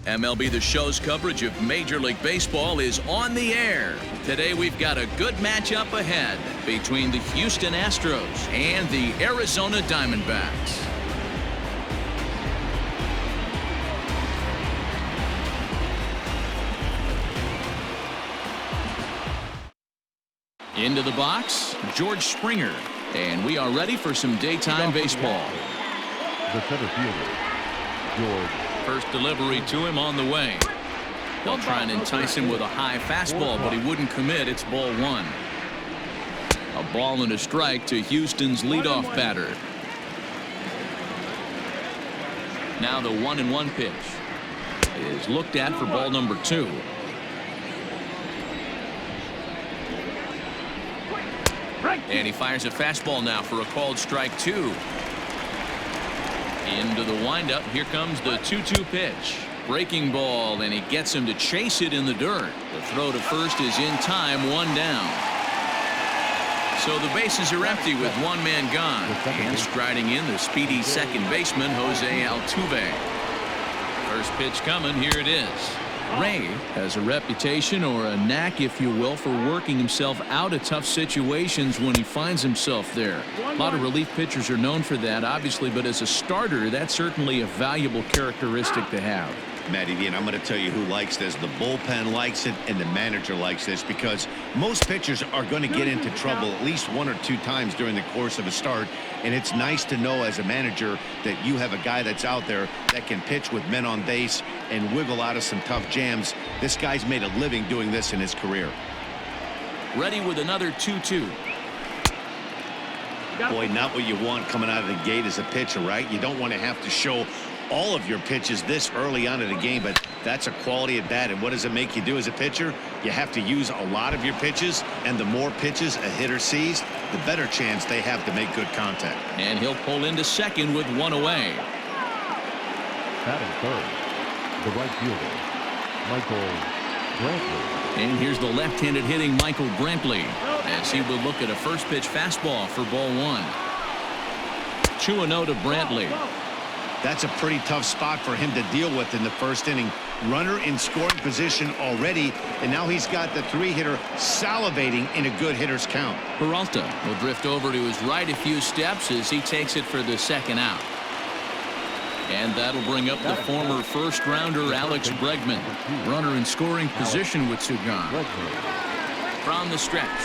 MLB The Show's coverage of Major League Baseball is on the air. Today we've got a good matchup ahead between the Houston Astros and the Arizona Diamondbacks. Into the box, George Springer, and we are ready for some daytime baseball. The center fielder, George. First delivery to him on the way. They'll try and entice him with a high fastball, but he wouldn't commit. It's ball one. A ball and a strike to Houston's leadoff batter. Now the 1-1 pitch is looked at for ball number 2. And he fires a fastball now for a called strike 2. Into the windup. Here comes the 2-2 pitch. Breaking ball, and he gets him to chase it in the dirt. The throw to first is in time, 1 down. So the bases are empty with 1 man gone. And striding in the speedy second baseman, Jose Altuve. First pitch coming. Here it is. Ray has a reputation, or a knack if you will, for working himself out of tough situations when he finds himself there. A lot of relief pitchers are known for that, obviously, but as a starter, that's certainly a valuable characteristic to have. Matty V, and I'm going to tell you who likes this. The bullpen likes it, and the manager likes this, because most pitchers are going to get into trouble at least 1 or 2 times during the course of a start, and it's nice to know as a manager that you have a guy that's out there that can pitch with men on base and wiggle out of some tough jams. This guy's made a living doing this in his career. Ready with another 2-2. Boy, not what you want coming out of the gate as a pitcher, right? You don't want to have to show all of your pitches this early on in the game, but that's a quality at bat. And what does it make you do as a pitcher? You have to use a lot of your pitches, and the more pitches a hitter sees, the better chance they have to make good contact. And he'll pull into second with 1 away. Batting third, the right fielder, Michael Brantley. And here's the left-handed hitting Michael Brantley, as he will look at a first pitch fastball for ball 1. 2-0 to Brantley. That's a pretty tough spot for him to deal with in the first inning. Runner in scoring position already, and now he's got the 3-hitter salivating in a good hitter's count. Peralta will drift over to his right a few steps as he takes it for the second out. And that'll bring up the former first-rounder Alex Bregman. Runner in scoring position with 2 gone. From the stretch.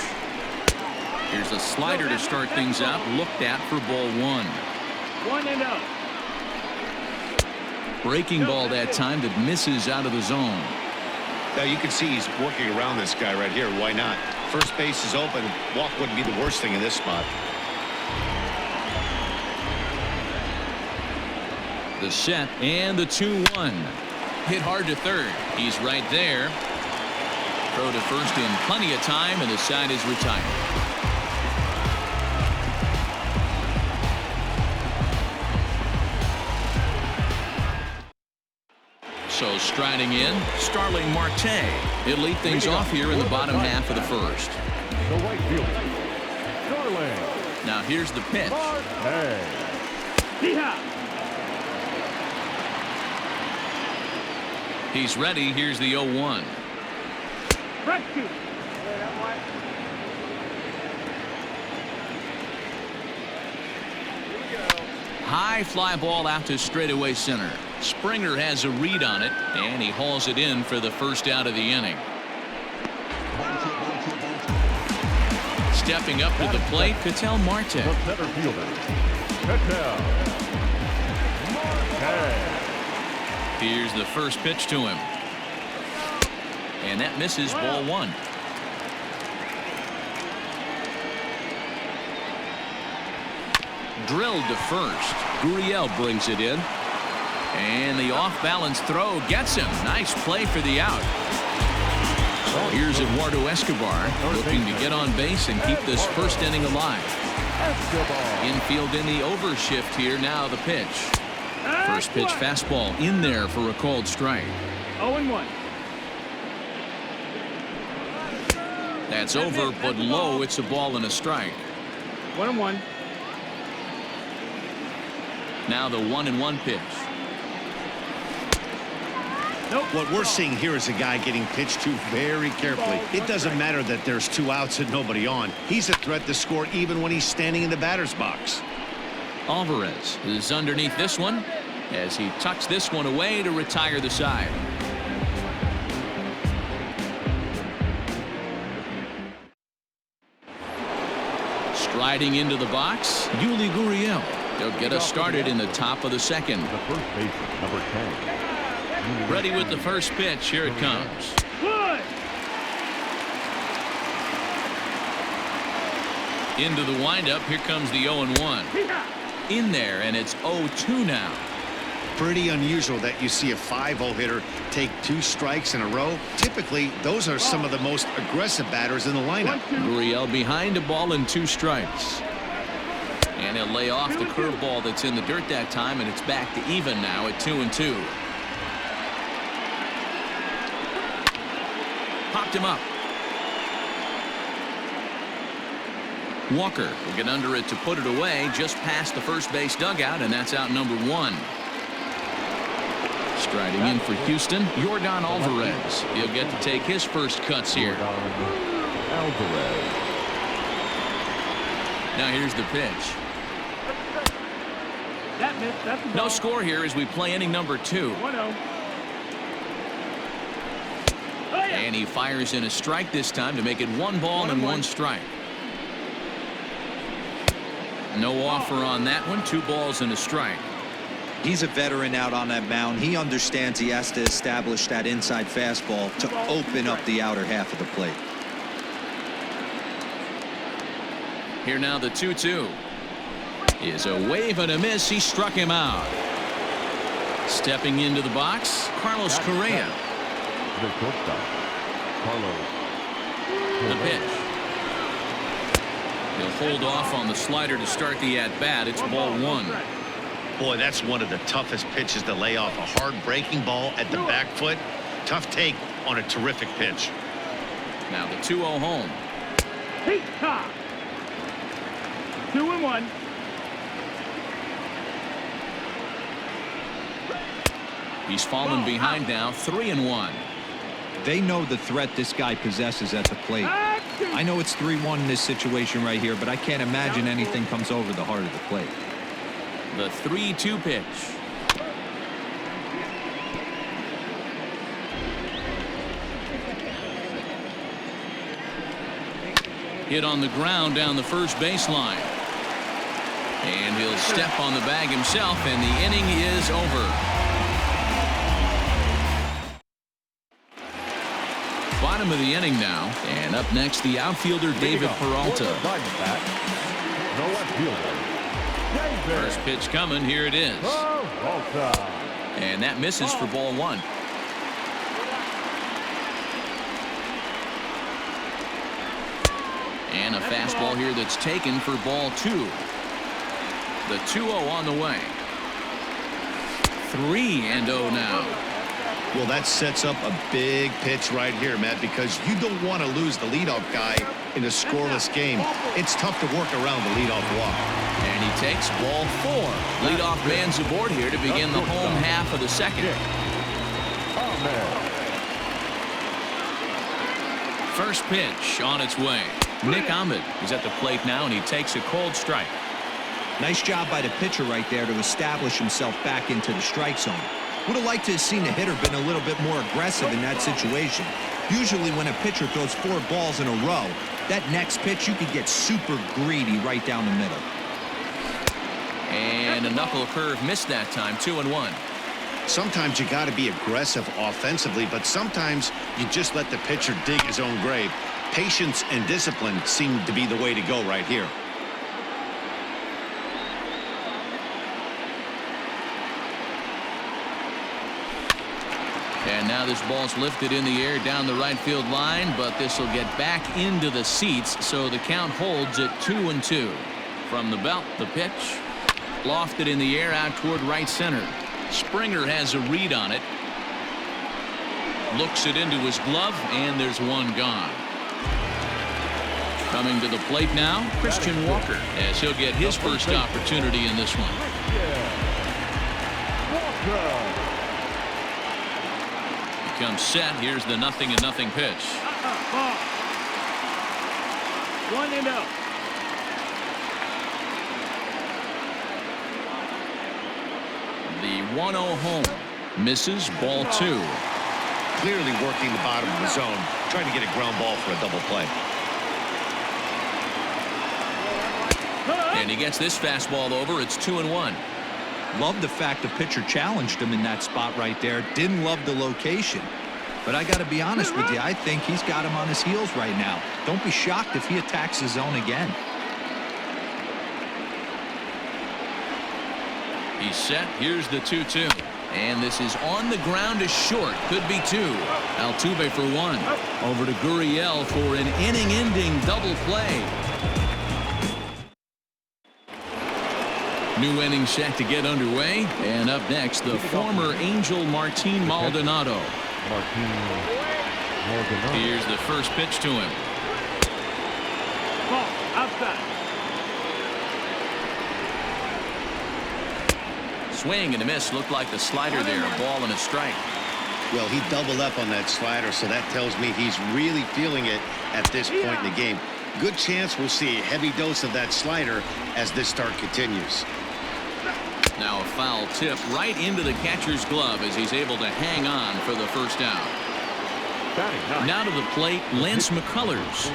Here's a slider to start things out, looked at for ball 1. 1-0. Breaking ball that time that misses out of the zone. Now you can see he's working around this guy right here. Why not? First base is open. Walk wouldn't be the worst thing in this spot. The set and the 2-1. Hit hard to third. He's right there. Throw to first in plenty of time, and the side is retired. So striding in, Starling Marte. He'll lead things off here in the bottom half of the first. The right fielder, Starling. Now here's the pitch. He's ready. Here's the 0-1. High fly ball out to straightaway center. Springer has a read on it, and he hauls it in for the first out of the inning. Stepping up to the plate, Ketel Marte. The center fielder, Ketel Marte. Here's the first pitch to him. And that misses ball 1. Drilled to first. Gurriel brings it in. And the off-balance throw gets him. Nice play for the out. So here's Eduardo Escobar looking to get on base and keep this first inning alive. Infield in the overshift here. Now the pitch. First pitch fastball in there for a called strike. 0-1. That's over, but low. It's a ball and a strike. 1-1. Now the 1-1 pitch. Nope. What we're seeing here is a guy getting pitched to very carefully. It doesn't matter that there's 2 outs and nobody on. He's a threat to score even when he's standing in the batter's box. Alvarez is underneath this one as he tucks this one away to retire the side. Striding into the box, Yuli Gurriel. He'll get us started in the top of the second. The first baseman, number 10. Ready with the first pitch. Here it comes. Good. Into the windup. Here comes the 0-1. In there, and it's 0-2 now. Pretty unusual that you see a 5-0 hitter take 2 strikes in a row. Typically, those are some of the most aggressive batters in the lineup. Gurriel behind a ball and 2 strikes. And he'll lay off the curveball that's in the dirt that time, and it's back to even now at 2-2. Popped him up. Walker will get under it to put it away just past the first base dugout, and that's out number 1. Striding in for Houston, Yordan Alvarez. He'll get to take his first cuts here. Alvarez. Now here's the pitch. That missed. That's the No ball. score here as we play inning number 2. 1-0. Oh, yeah. And he fires in a strike this time to make it 1 ball and 1 strike. No offer on that one. 2 balls and a strike. He's a veteran out on that mound. He understands he has to establish that inside fastball to open up the outer half of the plate. Here now the 2-2 is a wave and a miss. He struck him out. Stepping into the box, Carlos Correa. The shortstop, Carlos. The pitch. He'll hold off on the slider to start the at-bat. It's ball 1. Boy, that's one of the toughest pitches to lay off. A hard breaking ball at the back foot. Tough take on a terrific pitch. Now the 2-0 home. Peacock. 2-1. He's fallen behind now, 3-1. They know the threat this guy possesses at the plate. I know it's 3-1 in this situation right here, but I can't imagine anything comes over the heart of the plate. The 3-2 pitch. Hit on the ground down the first baseline. And he'll step on the bag himself, and the inning is over. Bottom of the inning now, and up next the outfielder David Peralta. Diamondbacks. No left fielder. David First pitch coming. Here it is. Peralta. And that misses for ball 1. And a fastball here that's taken for ball 2. The 2-0 on the way. 3-0 now. Well, that sets up a big pitch right here, Matt, because you don't want to lose the leadoff guy in a scoreless game. It's tough to work around the leadoff walk. And he takes ball 4. Leadoff man's aboard here to begin the home half of the second. First pitch on its way. Nick Ahmed is at the plate now, and he takes a cold strike. Nice job by the pitcher right there to establish himself back into the strike zone. Would have liked to have seen the hitter been a little bit more aggressive in that situation. Usually when a pitcher throws 4 balls in a row, that next pitch you could get super greedy right down the middle. And a knuckle curve missed that time. 2-1. Sometimes you got to be aggressive offensively, but sometimes you just let the pitcher dig his own grave. Patience and discipline seem to be the way to go right here. And now this ball's lifted in the air down the right field line, but this will get back into the seats, so the count holds at 2-2. From the belt, the pitch. Lofted in the air out toward right center. Springer has a read on it. Looks it into his glove, and there's one gone. Coming to the plate now, Christian Walker, as he'll get his first opportunity in this one. comes set. Here's the 0-0 pitch. Ball. 1-0. The 1-0 home misses, ball 2. Clearly working the bottom of the zone, trying to get a ground ball for a double play. And he gets this fastball over. It's 2-1. Love the fact the pitcher challenged him in that spot right there. Didn't love the location. But I got to be honest with you, I think he's got him on his heels right now. Don't be shocked if he attacks his zone again. He's set. Here's the 2-2. And this is on the ground to short. Could be 2. Altuve for 1. Over to Gurriel for an inning-ending double play. New inning set to get underway. And up next, the former Angel Martin Maldonado. Here's the first pitch to him. Ball. Outside. Swing and a miss. Looked like the slider there. A ball and a strike. Well, he doubled up on that slider, so that tells me he's really feeling it at this point in the game. Good chance we'll see a heavy dose of that slider as this start continues. Now a foul tip right into the catcher's glove as he's able to hang on for the first out. Now to the plate, Lance McCullers.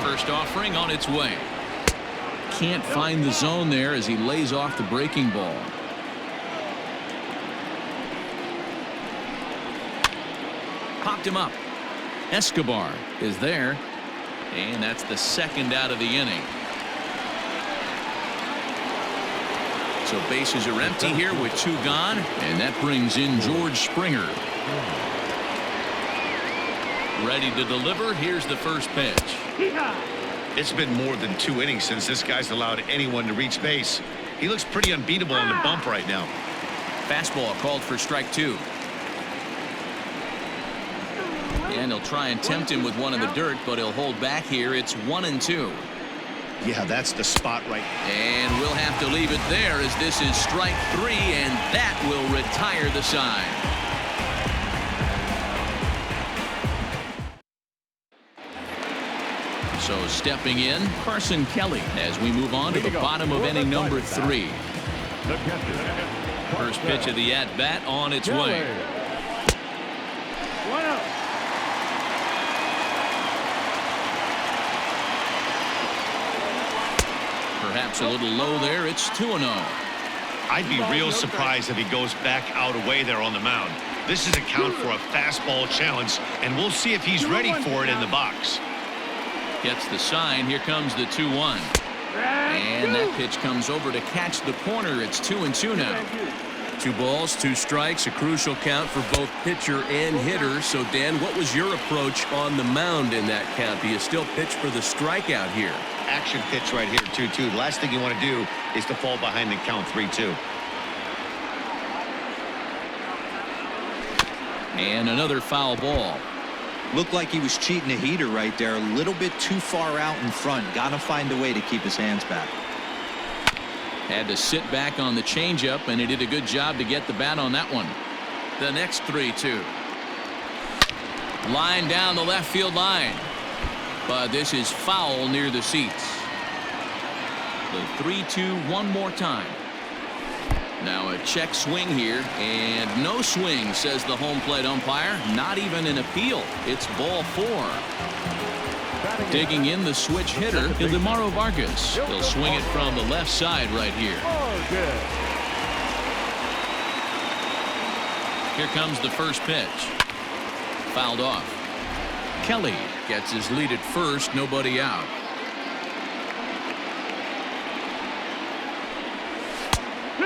First offering on its way. Can't find the zone there as he lays off the breaking ball. Popped him up. Escobar is there. And that's the second out of the inning. So bases are empty here with 2 gone. And that brings in George Springer. Ready to deliver. Here's the first pitch. It's been more than 2 innings since this guy's allowed anyone to reach base. He looks pretty unbeatable on the bump right now. Fastball called for strike 2. And he'll try and tempt him with one in the dirt, but he'll hold back here. It's 1-2. Yeah, that's the spot right. And we'll have to leave it there as this is strike 3, and that will retire the side. So stepping in, Carson Kelly as we move on to the bottom of inning number 3. First pitch of the at-bat on its way. 1-0. Perhaps a little low there. It's 2-0. I'd be real surprised if he goes back out away there on the mound. This is a count for a fastball challenge, and we'll see if he's ready for it in the box. Gets the sign. Here comes the 2-1. And that pitch comes over to catch the corner. It's 2-2 now. 2 balls, 2 strikes, a crucial count for both pitcher and hitter. So, Dan, what was your approach on the mound in that count? Do you still pitch for the strikeout here? Action pitch right here, 2-2. The last thing you want to do is to fall behind and count 3-2. And another foul ball. Looked like he was cheating a heater right there. A little bit too far out in front. Got to find a way to keep his hands back. Had to sit back on the changeup, and he did a good job to get the bat on that one. The next 3-2. Line down the left field line. But this is foul near the seats. The 3-2 one more time. Now a check swing here, and no swing, says the home plate umpire. Not even an appeal. It's ball 4. Digging in the switch hitter, Ildemaro Vargas. He'll swing it from the left side right here. Here comes the first pitch. Fouled off. Kelly gets his lead at first, nobody out.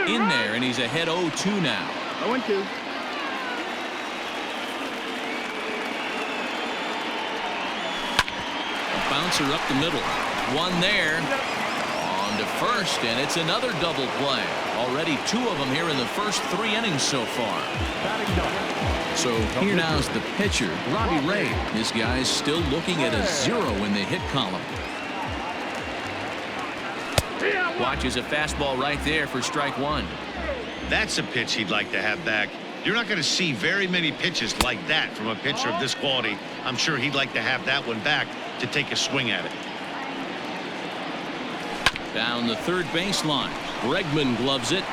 In there, and he's ahead 0-2 now. 0-2. A bouncer up the middle. One there. On to first, and it's another double play. Already 2 of them here in the first 3 innings so far. So here now's the pitcher, Robbie Ray. This guy's still looking at a 0 in the hit column. Watches a fastball right there for strike 1. That's a pitch he'd like to have back. You're not going to see very many pitches like that from a pitcher of this quality. I'm sure he'd like to have that one back to take a swing at it. Down the third baseline. Bregman gloves it.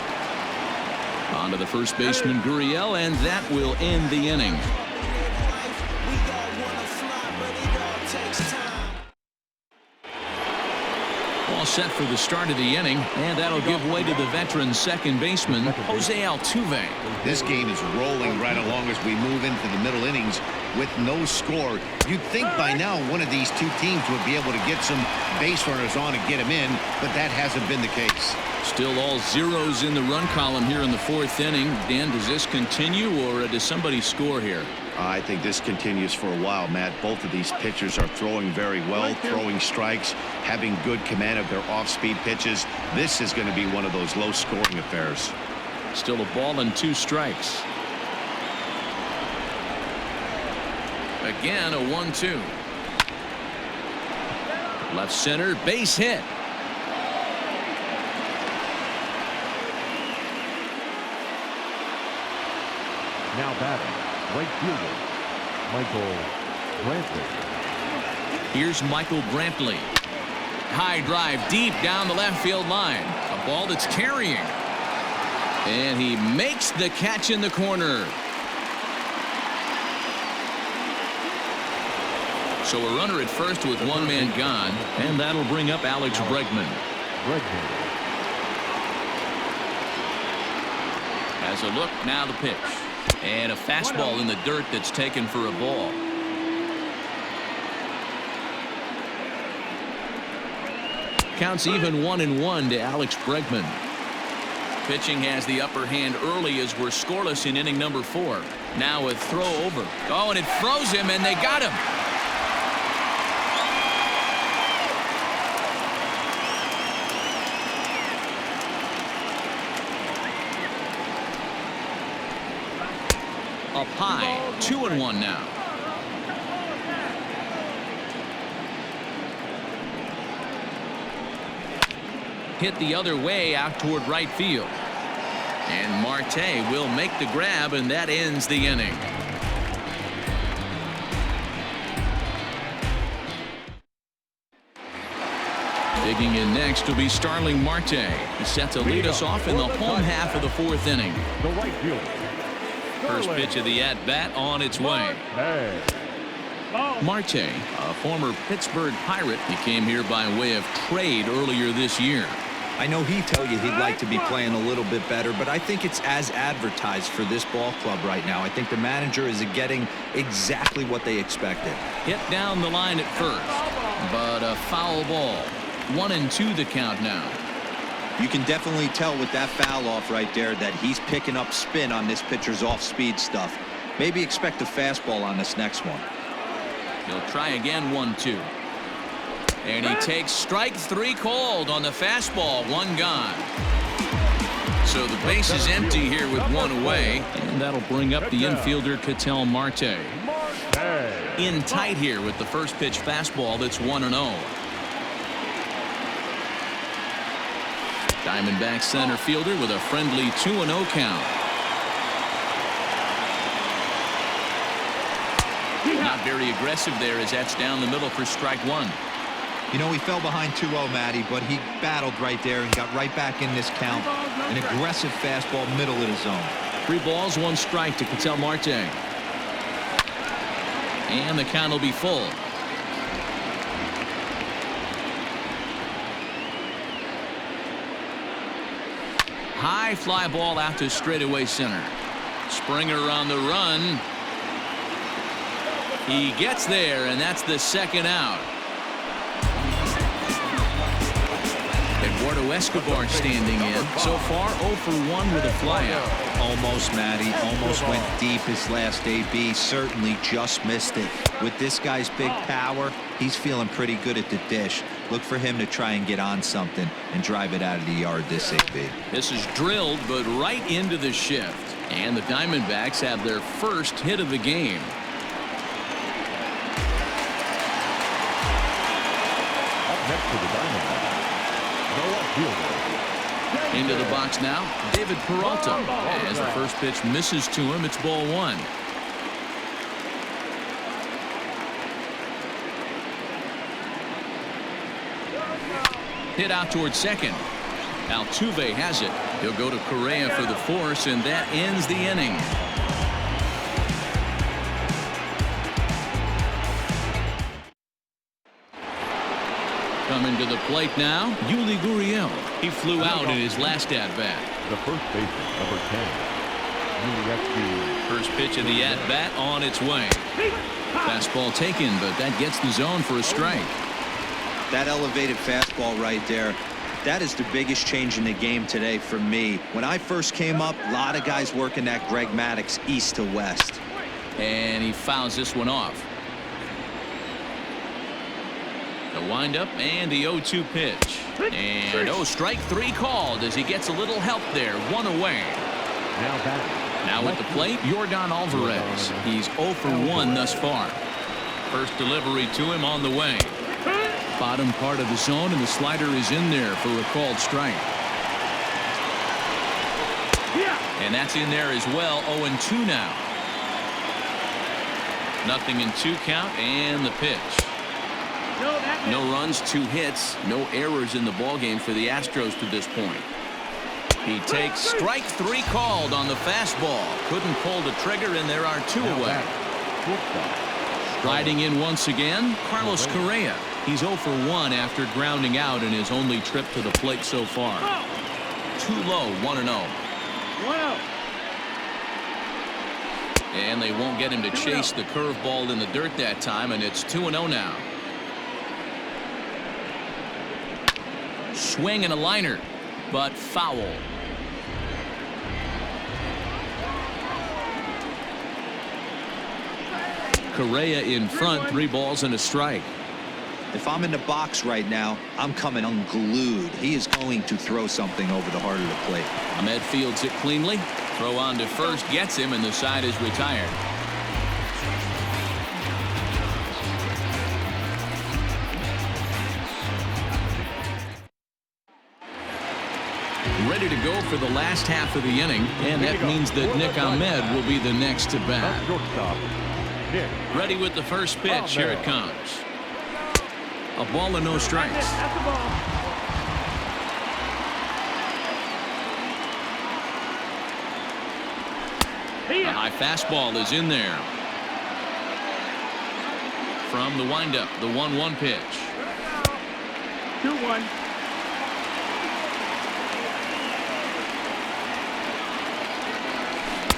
On to the first baseman, Gurriel, and that will end the inning. All set for the start of the inning, and that'll give way to the veteran second baseman, Jose Altuve. This game is rolling right along as we move into the middle innings with no score. You'd think by now one of these two teams would be able to get some base runners on and get them in, but that hasn't been the case. Still all zeros in the run column here in the fourth inning. Dan, does this continue, or does somebody score here? I think this continues for a while, Matt. Both of these pitchers are throwing very well, throwing strikes, having good command of their off-speed pitches. This is going to be one of those low-scoring affairs. Still a ball and 2 strikes. Again, a 1-2. Left center, base hit. Now batting, right fielder, Michael Brantley. Here's Michael Brantley. High drive deep down the left field line. A ball that's carrying. And he makes the catch in the corner. So a runner at first with one man gone, and that'll bring up Alex Bregman. As a look, now the pitch. And a fastball in the dirt that's taken for a ball. Counts even 1-1 to Alex Bregman. Pitching has the upper hand early as we're scoreless in inning number 4. Now a throw over. Oh, and it froze him, and they got him. Up high, 2-1 now. Hit the other way out toward right field. And Marte will make the grab, and that ends the inning. Digging in next will be Starling Marte. He's set to lead us off in the home half of the 4th inning. The right fielder. First pitch of the at-bat on its way. Marte, a former Pittsburgh Pirate, he came here by way of trade earlier this year. I know he'd tell you he'd like to be playing a little bit better, but I think it's as advertised for this ball club right now. I think the manager is getting exactly what they expected. Hit down the line at first, but a foul ball. 1-2 the count now. You can definitely tell with that foul off right there that he's picking up spin on this pitcher's off-speed stuff. Maybe expect a fastball on this next one. He'll try again, 1-2. And he takes strike 3 called on the fastball, 1 gone. So the base is empty here with 1 away, and that'll bring up the infielder Ketel Marte. In tight here with the first pitch fastball that's 1-0. Diamondbacks center fielder with a friendly 2-0 count. Not very aggressive there as that's down the middle for strike 1. You know, he fell behind 2-0, Matty, but he battled right there and got right back in this count. An aggressive fastball middle of the zone. 3 balls, 1 strike to Ketel Marte. And the count will be full. High fly ball out to straightaway center. Springer on the run. He gets there, and that's the 2nd out. Eduardo Escobar standing in. So far 0 for 1 with a flyout. Almost, Matty. Almost went deep his last AB. Certainly just missed it. With this guy's big power, he's feeling pretty good at the dish. Look for him to try and get on something and drive it out of the yard this AB. This is drilled, but right into the shift. And the Diamondbacks have their first hit of the game. Up next to the Diamondbacks, the left fielder, Into the box now, David Peralta. As the first pitch misses to him, it's ball one. Hit out towards second. Altuve has it. He'll go to Correa for the force, and that ends the inning. Coming to the plate now, Yuli Gurriel. He flew out in his last at-bat. The first baseman, number 10. First pitch of the at-bat on its way. Fastball taken, but that gets the zone for a strike. That elevated fastball right there, that is the biggest change in the game today for me. When I first came up, a lot of guys working that Greg Maddux east to west. And he fouls this one off. The windup and the 0-2 pitch. And strike three called as he gets a little help there. One away. Now at the plate, Yordan Alvarez. He's 0 for 1 thus far. First delivery to him on the way. Bottom part of the zone, and the slider is in there for a called strike. And that's in there as well. 0-2 now. Nothing in 2 count, and the pitch. No runs, 2 hits, no errors in the ballgame for the Astros to this point. He takes strike 3 called on the fastball. Couldn't pull the trigger, and there are 2 away. Riding in once again, Carlos Correa. He's 0 for 1 after grounding out in his only trip to the plate so far. Too low, 1-0. 1-0. And they won't get him to chase the curveball in the dirt that time, and it's 2-0 now. Swing and a liner, but foul. Correa in front, 3 balls and a strike. If I'm in the box right now, I'm coming unglued. He is going to throw something over the heart of the plate. Ahmed fields it cleanly. Throw on to first gets him, and the side is retired. Ready to go for the last half of the inning, and that means that Nick Ahmed will be the next to bat. Ready with the first pitch. Here it comes. A ball and no strikes. That's the ball. A high fastball is in there. From the windup, the 1-1 pitch. 2-1.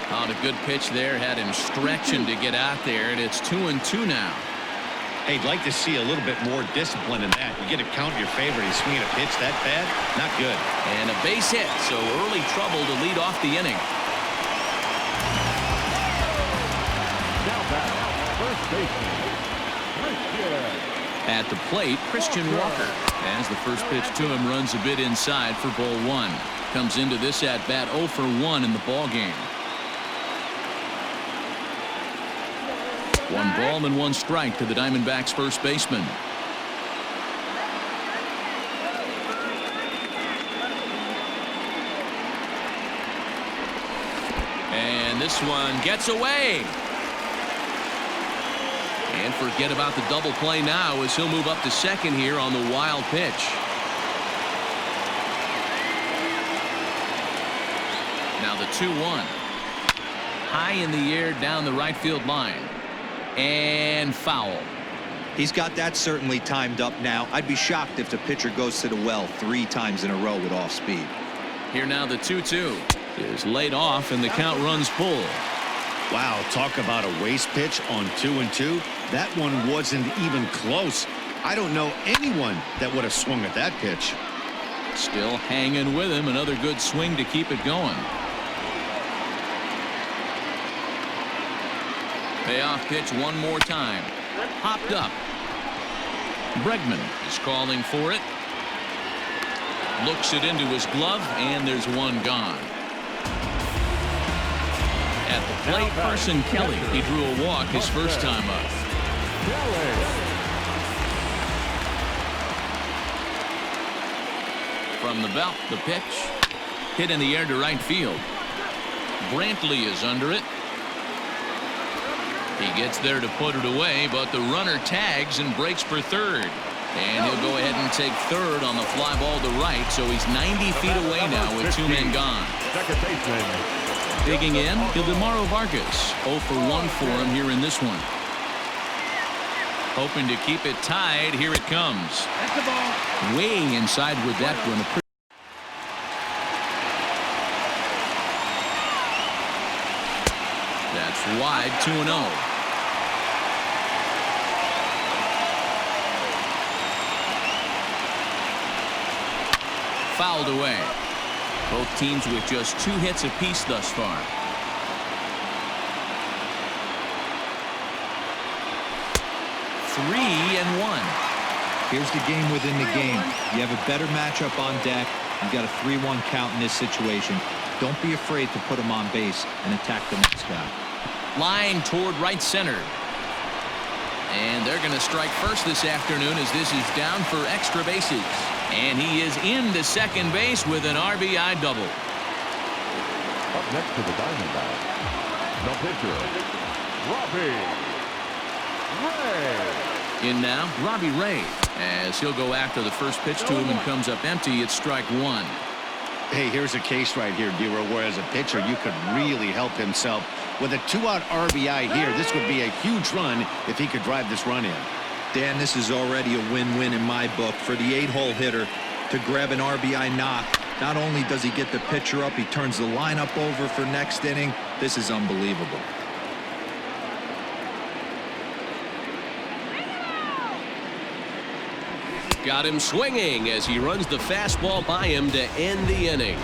On a good pitch there, had him stretching to get out there, and it's 2-2 now. Hey, I'd like to see a little bit more discipline in that. You get to count your favorite. He's swinging a pitch that bad? Not good. And a base hit, so early trouble to lead off the inning. Now back, first baseman, At the plate, Christian Walker. As the first pitch to him runs a bit inside for ball 1. Comes into this at-bat 0 for 1 in the ballgame. 1 ball and 1 strike to the Diamondbacks first baseman. And this one gets away. And forget about the double play now as he'll move up to second here on the wild pitch. Now the 2-1. High in the air down the right field line. And foul. He's got that certainly timed up now. I'd be shocked if the pitcher goes to the well 3 times in a row with off speed. Here now the 2-2 is laid off, and the count runs full. Wow, talk about a waste pitch on 2-2. That one wasn't even close. I don't know anyone that would have swung at that pitch. Still hanging with him. Another good swing to keep it going. Payoff pitch one more time. Hopped up. Bregman is calling for it. Looks it into his glove, and there's one gone. At the plate, Carson Kelly. He drew a walk his first time up. From the belt, the pitch. Hit in the air to right field. Brantley is under it. He gets there to put it away, but the runner tags and breaks for third. And he'll go ahead and take third on the fly ball to right, so he's 90 feet away now with 2 men gone. Second baseman. Digging in, Ildemaro Vargas. 0 for 1 for him here in this one. Hoping to keep it tied. Here it comes. That's the ball. Way inside with that one. That's wide, 2-0. Fouled away. Both teams with just 2 hits apiece thus far. Three and one. Here's the game within the game. You have a better matchup on deck. You got a 3-1 count in this situation. Don't be afraid to put him on base and attack the next guy. Line toward right center. And they're going to strike first this afternoon as this is down for extra bases. And he is into second base with an RBI double. Up next to the Diamondbacks, the pitcher, Robbie Ray. In now, Robbie Ray, as he'll go after the first pitch to him and comes up empty. It's strike one. Hey, here's a case right here, Dero, where as a pitcher you could really help himself. With a 2-out RBI here, this would be a huge run if he could drive this run in. Dan, this is already a win-win in my book for the 8-hole hitter to grab an RBI knock. Not only does he get the pitcher up, he turns the lineup over for next inning. This is unbelievable. Got him swinging as he runs the fastball by him to end the inning.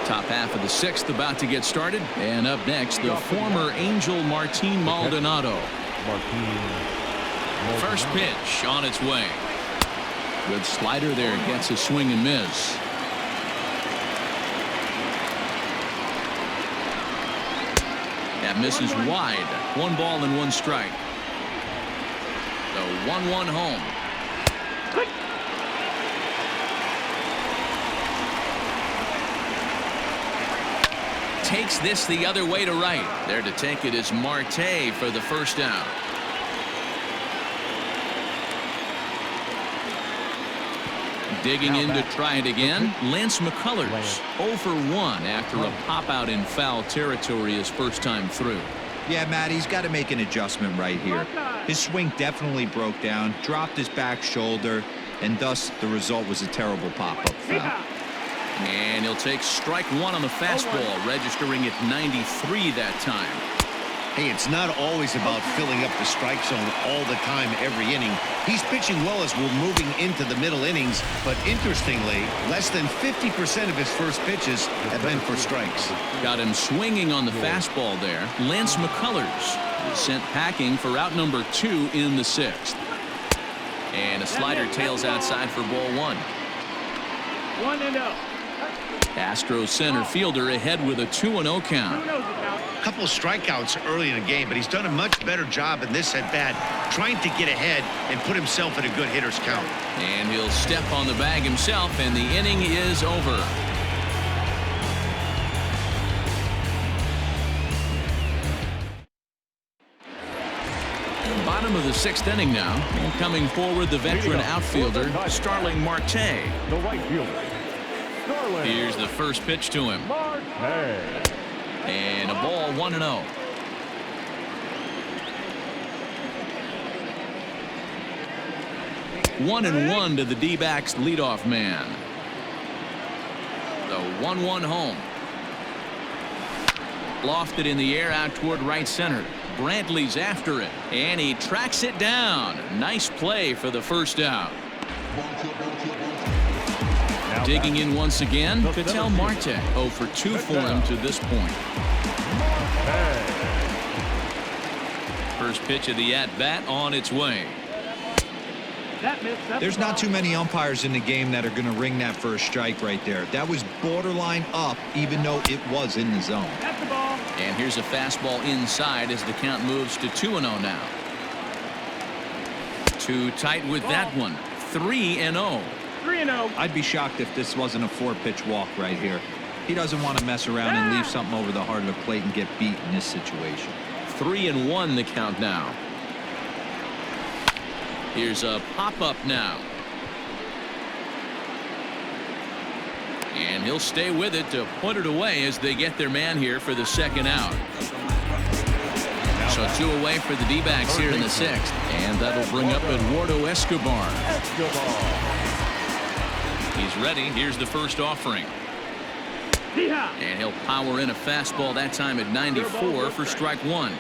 Top half of the 6th about to get started. And up next, the former Angel Martin Maldonado. First pitch on its way. Good slider there. Gets a swing and miss. That misses wide. 1 ball and 1 strike. The 1-1 home. Takes this the other way to right. There to take it is Marte for the first down. Digging in to try it again, Lance McCullers. 0 for 1 after a pop out in foul territory his first time through. Yeah, Matt, he's got to make an adjustment right here. His swing definitely broke down, dropped his back shoulder, and thus the result was a terrible pop-up foul. And he'll take strike 1 on the fastball, registering at 93 that time. Hey, it's not always about filling up the strike zone all the time every inning. He's pitching well as we're moving into the middle innings, but interestingly, less than 50% of his first pitches have been for strikes. Got him swinging on the fastball there. Lance McCullers is sent packing for out number 2 in the 6th. And a slider tails outside for ball 1. 1-0. Astros center fielder ahead with a 2-0 count. A couple of strikeouts early in the game, but he's done a much better job in this at-bat trying to get ahead and put himself in a good hitter's count. And he'll step on the bag himself, and the inning is over. Bottom of the 6th inning now, and coming forward the veteran outfielder Starling Marte. The right fielder, Starling. Here's the first pitch to him. Marte. And a ball, 1-0. One and 1 to the D-backs leadoff man. The 1-1 home. Lofted in the air out toward right center. Brantley's after it, and he tracks it down. Nice play for the first out. Digging in once again, Ketel Marte. 0 for 2 for him to this point. First pitch of the at-bat on its way. There's not too many umpires in the game that are going to ring that first strike right there. That was borderline up, even though it was in the zone. That's the ball. And here's a fastball inside as the count moves to 2-0 now. Too tight with that one. 3-0. 3-0. I'd be shocked if this wasn't a 4-pitch walk right here. He doesn't want to mess around and leave something over the heart of the plate and get beat in this situation. 3-1 the count now. Here's a pop-up now. And he'll stay with it to put it away as they get their man here for the second out. So 2 away for the D-backs here in the 6th. And that'll bring up Eduardo Escobar. He's ready. Here's the first offering. And he'll power in a fastball that time at 94 for strike 1.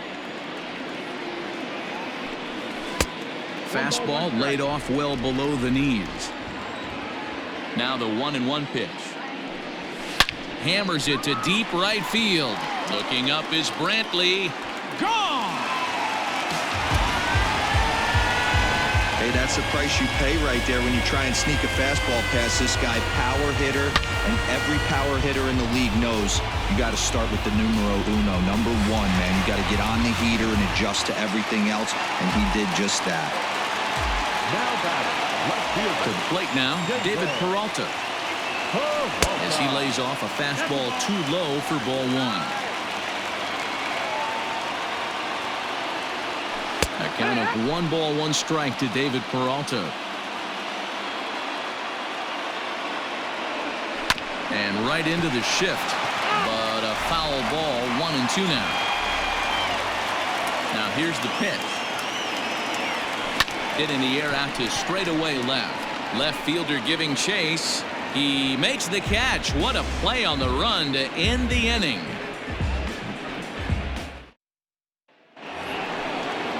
Fastball laid off well below the knees. Now the 1-1 pitch. Hammers it to deep right field. Looking up is Brantley. Gone! Hey, that's the price you pay right there when you try and sneak a fastball past this guy. Power hitter, and every power hitter in the league knows you got to start with the numero uno, number 1, man. You got to get on the heater and adjust to everything else, and he did just that. Now batting, left field. To the plate now, David Peralta. As he lays off a fastball too low for ball 1. A count of 1 ball, 1 strike to David Peralta. And right into the shift. But a foul ball, 1-2 now. Now here's the pitch. Hit in the air out to straightaway left. Left fielder giving chase. He makes the catch. What a play on the run to end the inning.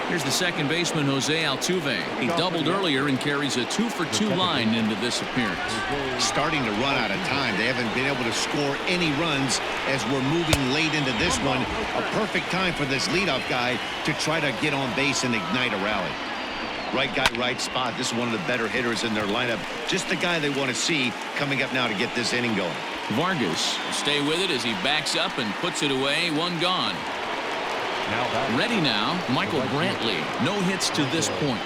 Here's the second baseman, Jose Altuve. He doubled earlier and carries a 2-for-2 line into this appearance. Starting to run out of time. They haven't been able to score any runs as we're moving late into this one. A perfect time for this leadoff guy to try to get on base and ignite a rally. Right guy, right spot. This is one of the better hitters in their lineup. Just the guy they want to see coming up now to get this inning going. Vargas will stay with it as he backs up and puts it away. 1 gone. Ready now, Michael Brantley. No hits to this point.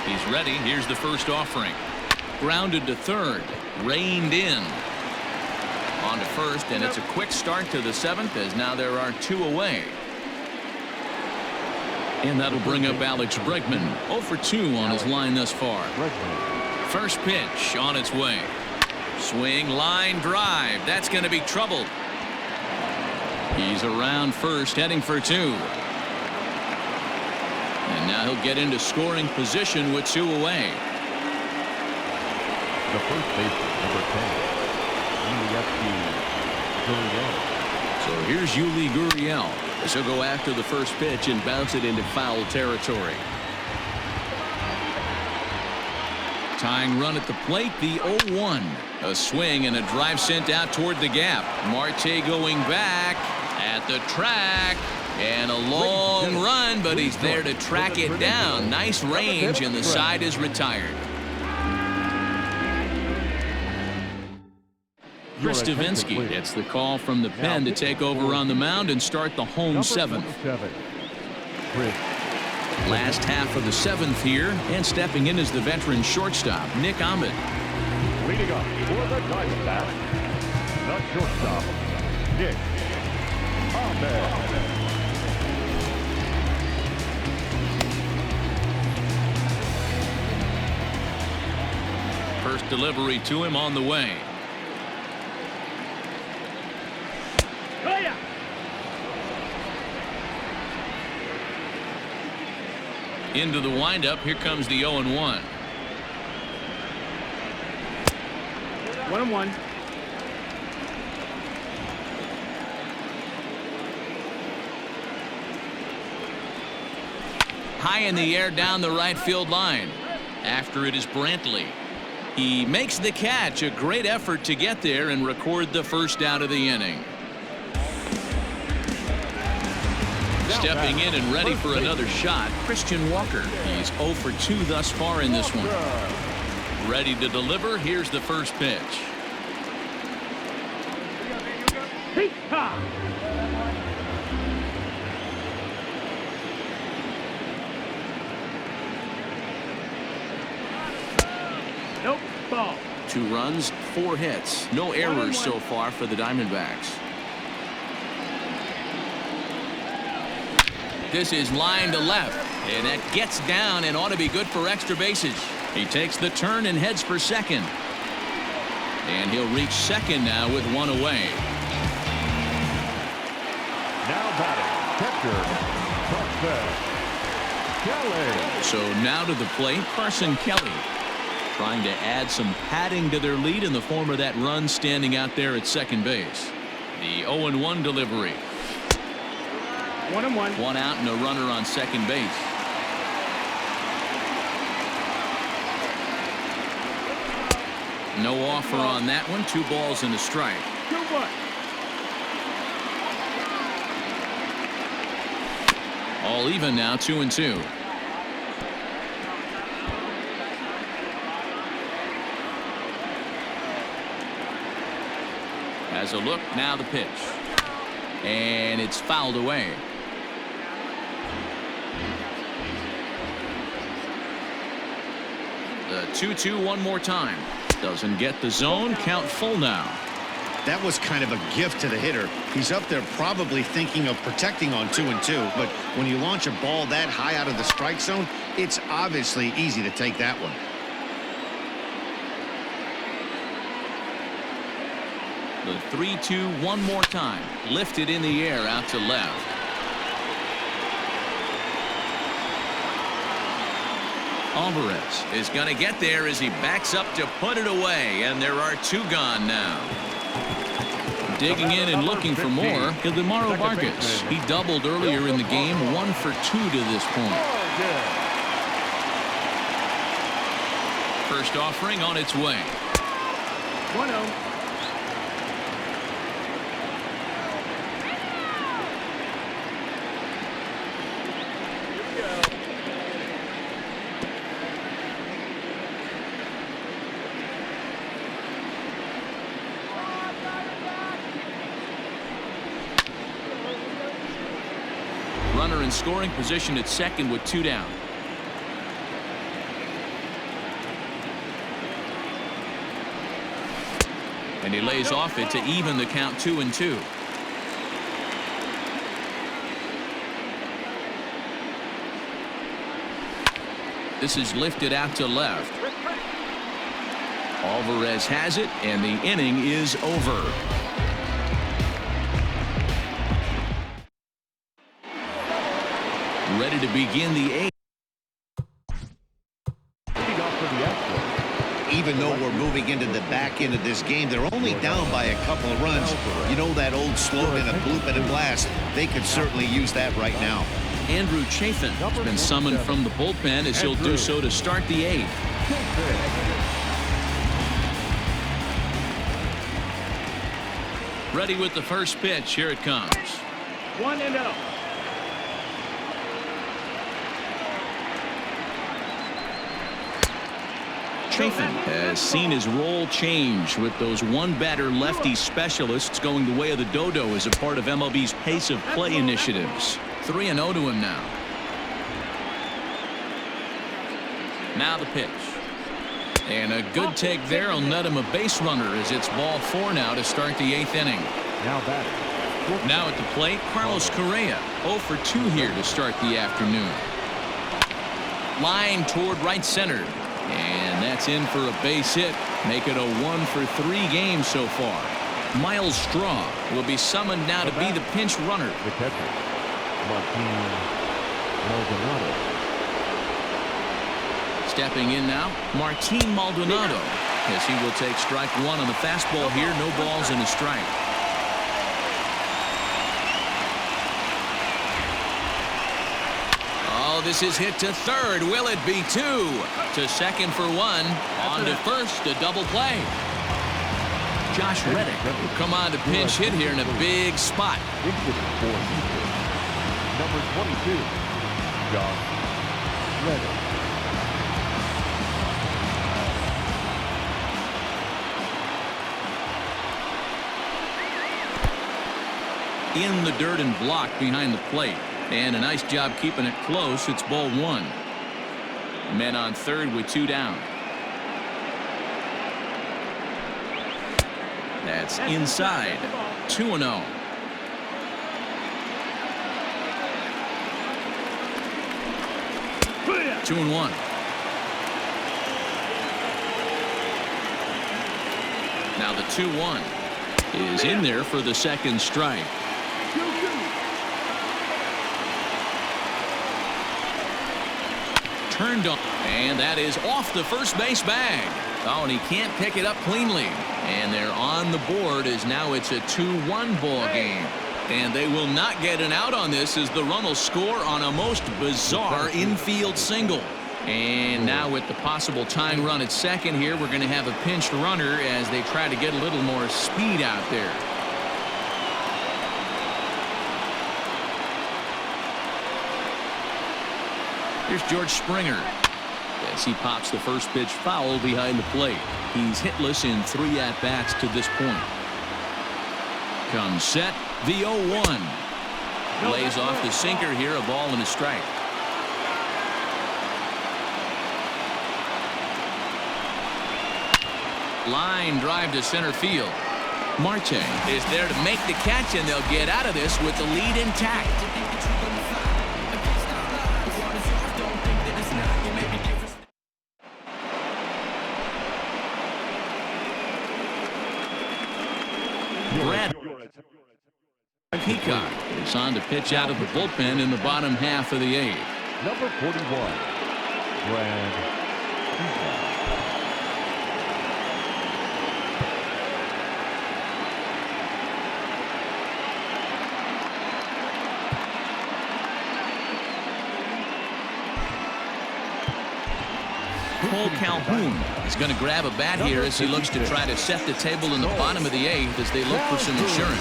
He's ready. Here's the first offering. Grounded to third. Reined in. On to first, and it's a quick start to the 7th as now there are 2 away. And that'll bring up Alex Bregman. 0-for-2 on his line thus far. First pitch on its way. Swing, line drive. That's going to be trouble. He's around first, heading for 2. And now he'll get into scoring position with 2 away. The first baseman, number 10, So here's Yuli Gurriel. He'll go after the first pitch and bounce it into foul territory. Tying run at the plate, the 0-1. A swing and a drive sent out toward the gap. Marte going back at the track. And a long run, but he's there to track it down. Nice range, and the side is retired. Chris Davinsky gets the call from the pen to take over on the mound and start the home 7th. Last half of the 7th here, and stepping in is the veteran shortstop, Nick Ahmed. Leading up for the Diamondbacks, the shortstop, Nick Ahmed. First delivery to him on the way. Into the windup. Here comes the 0-1. 1-1. High in the air down the right field line. After it is Brantley. He makes the catch. A great effort to get there and record the first out of the inning. Stepping in and ready for another shot, Christian Walker. He's 0-for-2 thus far in this one. Ready to deliver. Here's the first pitch. 2 runs, 4 hits. No errors so far for the Diamondbacks. This is line to left, and that gets down and ought to be good for extra bases. He takes the turn and heads for second. And he'll reach second now with 1 away. Now batting, catcher, Kelly. So now to the plate, Carson Kelly. Trying to add some padding to their lead in the form of that run standing out there at second base. The 0-1 delivery. 1-1. 1 out and a runner on second base. No offer on that one. 2 balls and a strike. 2-1. All even now, 2-2. Has a look, now the pitch. And it's fouled away. The 2-2 one more time. Doesn't get the zone. Count full now. That was kind of a gift to the hitter. He's up there probably thinking of protecting on 2-2, but when you launch a ball that high out of the strike zone, it's obviously easy to take that one. The 3-2 one more time. Lifted in the air out to left. Alvarez is going to get there as he backs up to put it away, and there are 2 gone now. Digging in and looking for more, Ildemaro Vargas. He doubled earlier in the game, 1 for 2 to this point. First offering on its way. 1-0. Runner in scoring position at second with 2 down. And he lays off it to even the count 2-2. This is lifted out to left. Alvarez has it, and the inning is over. Ready to begin the 8th. Even though we're moving into the back end of this game, they're only down by a couple of runs. You know that old slogan, a bloop and a blast. They could certainly use that right now. Andrew Chafin has been summoned from the bullpen as he'll do so to start the 8th. Ready with the first pitch. Here it comes. 1-0. Chafin has seen his role change with those 1-batter lefty specialists going the way of the dodo as a part of MLB's pace of play initiatives. 3-0 to him now. Now the pitch. And a good take there will net him a base runner as it's ball 4 now to start the 8th inning. Now batting. Now at the plate, Carlos Correa. 0 for 2 here to start the afternoon. Line toward right center. And that's in for a base hit. Make it a 1 for 3 game so far. Miles Straw will be summoned now to be the pinch runner. The catcher, Maldonado. Stepping in now, Martin Maldonado, as he will take strike 1 on the fastball here. No balls and a strike. Oh, this is hit to third. Will it be 2? To second for 1. On to first, a double play. Josh Reddick will come on to pinch hit here in a big spot. Number 22, Josh Reddick. In the dirt and blocked behind the plate. And a nice job keeping it close. It's ball 1. Men on third with 2 down. That's inside. 2-0. Clear. 2-1. Now the 2-1 is in there for the second strike. 2-2. Turned on, and that is off the first base bag. Oh, and he can't pick it up cleanly. And they're on the board as now it's a 2-1 ball game. And they will not get an out on this as the run will score on a most bizarre infield single. And now with the possible tying run at second here, we're going to have a pinched runner as they try to get a little more speed out there. Here's George Springer as he pops the first pitch foul behind the plate. He's hitless in 3 at-bats to this point. Comes set, the 0-1. Lays off the sinker here, a ball and a strike. Line drive to center field. Marte is there to make the catch, and they'll get out of this with the lead intact. Brad Peacock is on to pitch out of the bullpen in the bottom half of the 8th. Number 41, Brad Peacock. Cole Calhoun is going to grab a bat here as he looks to try to set the table in the bottom of the 8th as they look for some insurance.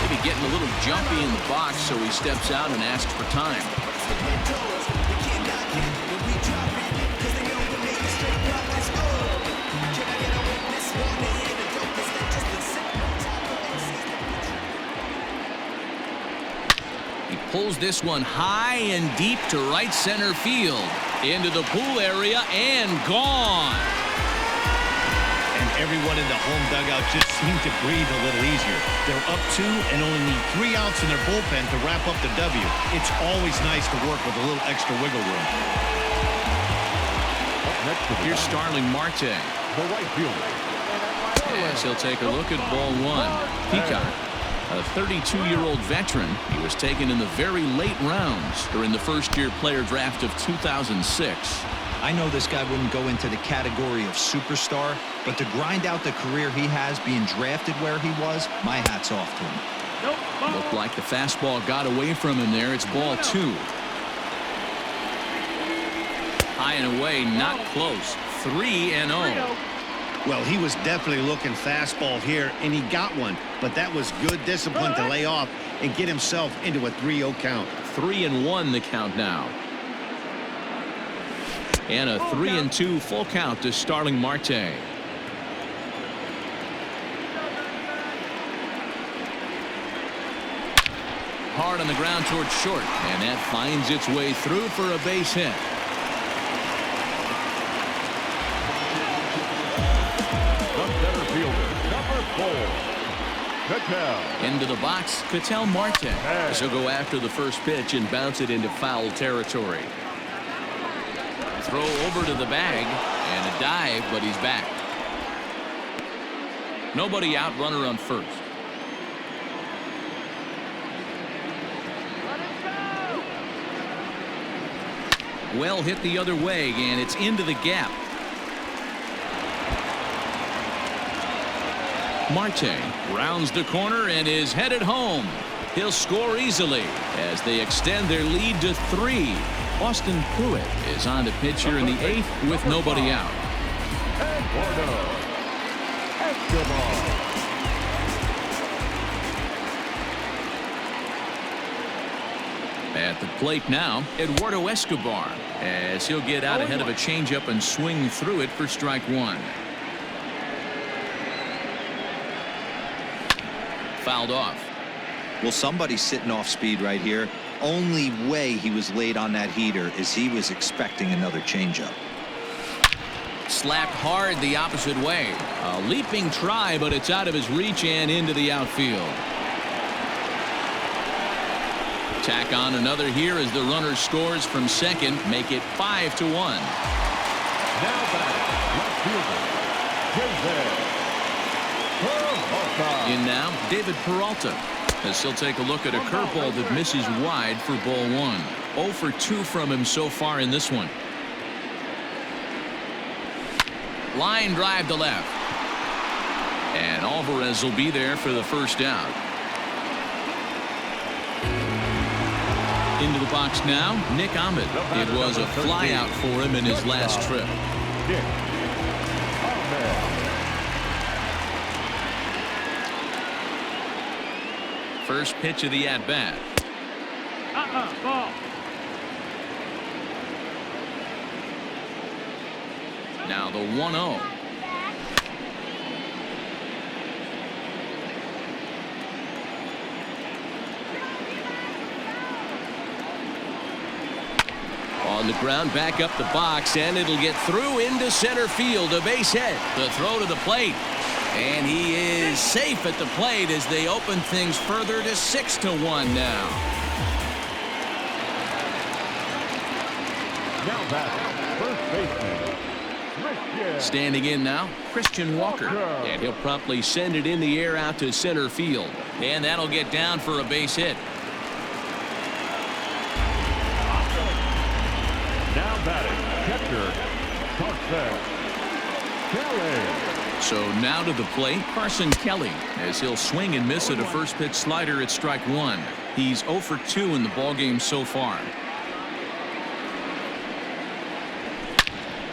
Maybe getting a little jumpy in the box, so he steps out and asks for time. He pulls this one high and deep to right center field. Into the pool area and gone. And everyone in the home dugout just seemed to breathe a little easier. They're up 2 and only need 3 outs in their bullpen to wrap up the W. It's always nice to work with a little extra wiggle room. Up next to the Here's Starling Marte. the right fielder. Yes, he'll take a look at ball 1. Peacock, a 32-year-old veteran. He was taken in the very late rounds during the first-year player draft of 2006. I know this guy wouldn't go into the category of superstar, but to grind out the career he has being drafted where he was, my hat's off to him. Nope. Ball. Looked like the fastball got away from him there. It's ball 2. High and away, not close. 3-0. Well, he was definitely looking fastball here, and he got one. But that was good discipline to lay off and get himself into a 3-0 count. 3-1 the count now. And a 3-2 full count to Starling Marte. Hard on the ground towards short, and that finds its way through for a base hit. The center fielder, number 4, Cattell. Into the box, Cattell Marte. He'll go after the first pitch and bounce it into foul territory. Throw over to the bag and a dive, but he's back. Nobody out, runner on first. Well hit the other way, and it's into the gap. Marte rounds the corner and is headed home. He'll score easily as they extend their lead to 3. Austin Pruitt is on to pitch here in the 8th with nobody out. Eduardo Escobar. At the plate now, Eduardo Escobar, as he'll get out ahead of a changeup and swing through it for strike 1. Fouled off. Well, somebody's sitting off speed right here. Only way he was late on that heater is he was expecting another changeup. slapped hard the opposite way. A leaping try, but it's out of his reach and into the outfield. Tack on another here as the runner scores from second, make it 5-1. Now back, left fielder, In now, David Peralta, as he'll take a look at a curveball that misses wide for ball one. 0 for 2 from him so far in this one. Line drive to left. And Alvarez will be there for the first out. Into the box now, Nick Ahmed. It was a flyout for him in his last trip. First pitch of the at-bat. Ball. Now the 1-0. On the ground, back up the box, and it'll get through into center field. A base hit. The throw to the plate. And he is safe at the plate as they open things further to 6-1 now. now back, first baseman, Standing in now, Christian Walker. And he'll promptly send it in the air out to center field. And that'll get down for a base hit. Now batting, catcher, Kelly. So now to the plate, Carson Kelly, as he'll swing and miss at a first pitch slider at strike one. He's 0 for 2 in the ballgame so far.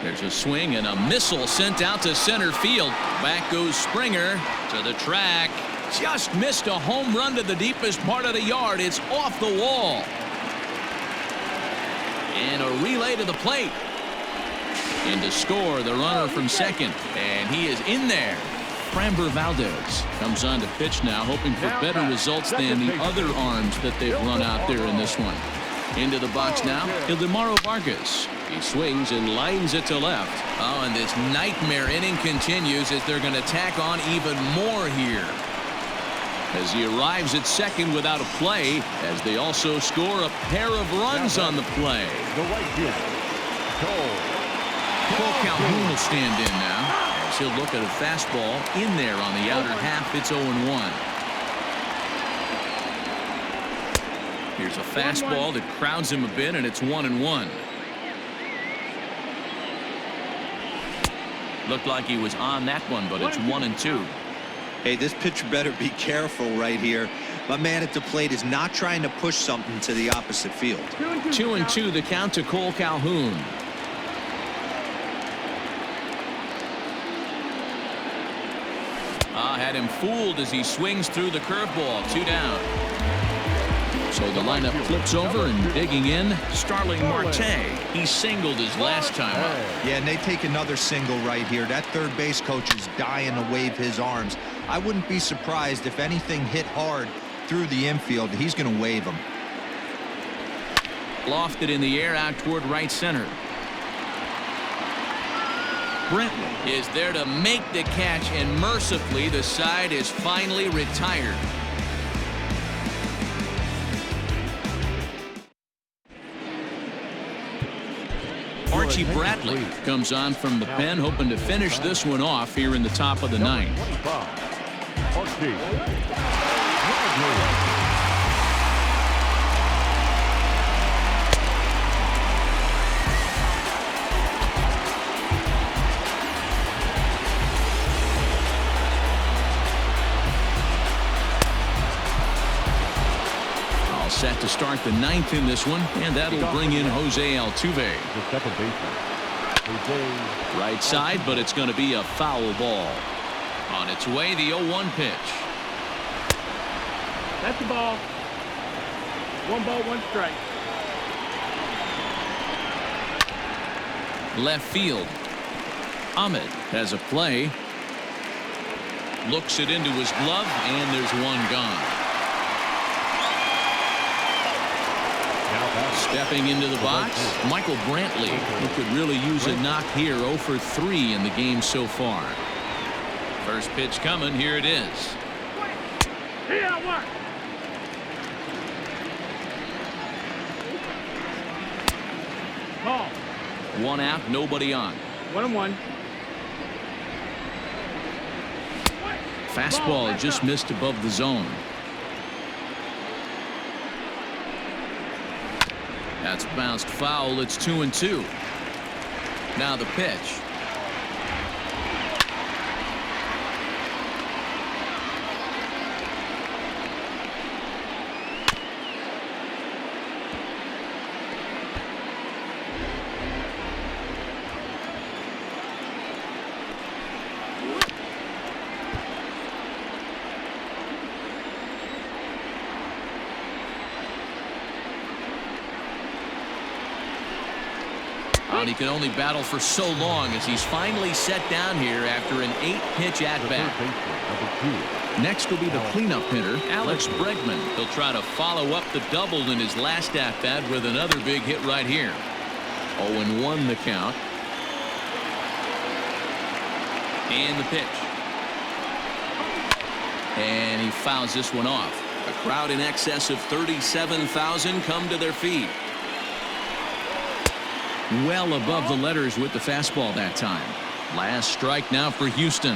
There's a swing and a missile sent out to center field. Back goes Springer to the track. Just missed a home run to the deepest part of the yard. It's off the wall. And a relay to the plate. In to score the runner from second. And he is in there. Framber Valdez comes on to pitch now, hoping for better results than the other arms that they've run out there in this one. Into the box now, Ildemaro Vargas. He swings and lines it to left. Oh, and this nightmare inning continues as they're going to tack on even more here. As he arrives at second without a play, as they also score a pair of runs on the play. The right fielder, Cole Calhoun will stand in now, as he'll look at a fastball in there on the outer half. It's 0-1. Here's a fastball that crowds him a bit, and it's 1-1. Looked like he was on that one, but it's 1-2. Hey, this pitcher better be careful right here. My man at the plate is not trying to push something to the opposite field. 2-2 the count to Cole Calhoun. Had him fooled as he swings through the curveball. 2 down. So the lineup flips over, and digging in, Starling Marte. He singled his last time up. Yeah, and they take another single right here. That third base coach is dying to wave his arms. I wouldn't be surprised if anything hit hard through the infield. He's going to wave them. Lofted in the air out toward right center. Brentley is there to make the catch, and mercifully the side is finally retired. Archie Bradley comes on from the pen, hoping to finish this one off here in the top of the ninth. Archie Bradley. Set to start the ninth in this one, and that'll bring in Jose Altuve. The second baseman. Right side, but it's going to be a foul ball. On its way, the 0-1 pitch. That's the ball. 1 ball, 1 strike. Left field. Ahmed has a play. Looks it into his glove, and there's one gone. Stepping into the box, Michael Brantley, who could really use a knock here. 0 for 3 in the game so far. First pitch coming. Here it is. Ball. 1 out, nobody on. 1-1. Fastball just missed above the zone. That's bounced foul. It's 2-2. Now the pitch. And he can only battle for so long as he's finally set down here after an 8-pitch at-bat. Next will be the cleanup hitter, Alex Bregman. He'll try to follow up the double in his last at-bat with another big hit right here. 0-1 the count. And the pitch. And he fouls this one off. A crowd in excess of 37,000 come to their feet. Well above the letters with the fastball that time. Last strike now for Houston.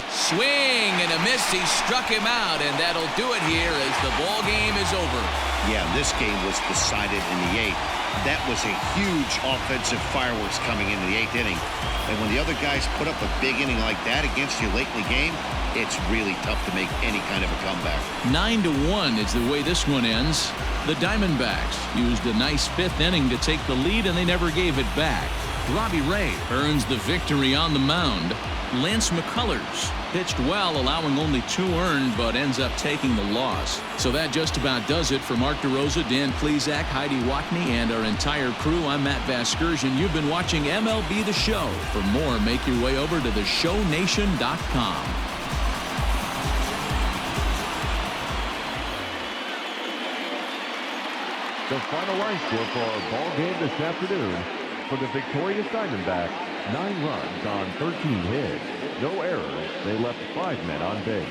Swing and a miss. He struck him out, and that'll do it here as the ball game is over. Yeah, this game was decided in the 8th. That was a huge offensive fireworks coming into the 8th inning. And when the other guys put up a big inning like that against you late in the game, it's really tough to make any kind of a comeback. 9-1 is the way this one ends. The Diamondbacks used a nice 5th inning to take the lead, and they never gave it back. Robbie earns the victory on the mound. Lance McCullers pitched well, allowing only 2 earned, but ends up taking the loss. So that just about does it for Mark DeRosa, Dan Plesac, Heidi Watney, and our entire crew. I'm Matt Vasgersian. You've been watching MLB The Show. For more, make your way over to theshownation.com. The final line score for our ball game this afternoon: for the victorious Diamondbacks, 9 runs on 13 hits, no errors. They left 5 men on base.